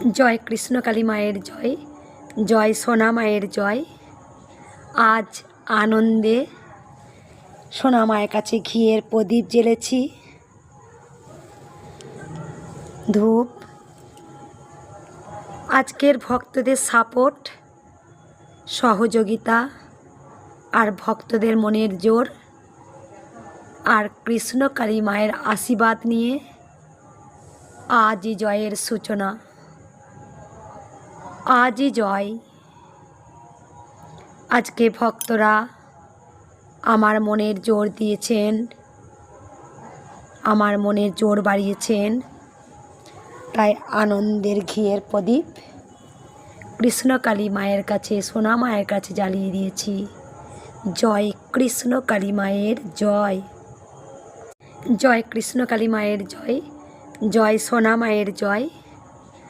জয় কৃষ্ণকালী মায়ের জয়, জয় সোনা মায়ের জয়। আজ আনন্দে সোনা মায়ের কাছে ঘিয়ের প্রদীপ জ্বেলেছি, ধূপ। আজকের ভক্তদের সাপোর্ট, সহযোগিতা আর ভক্তদের মনের জোর আর কৃষ্ণকালী মায়ের আশীর্বাদ নিয়ে আজই জয়ের সূচনা। আজই জয়। আজকে ভক্তরা আমার মনের জোর দিয়েছেন, আমার মনের জোর বাড়িয়েছেন, তাই আনন্দের ঘিয়ের প্রদীপ কৃষ্ণকালী মায়ের কাছে, সোনা মায়ের কাছে জ্বালিয়ে দিয়েছি। জয় কৃষ্ণকালী মায়ের জয়, জয় কৃষ্ণকালী মায়ের জয়, জয় সোনা মায়ের জয়।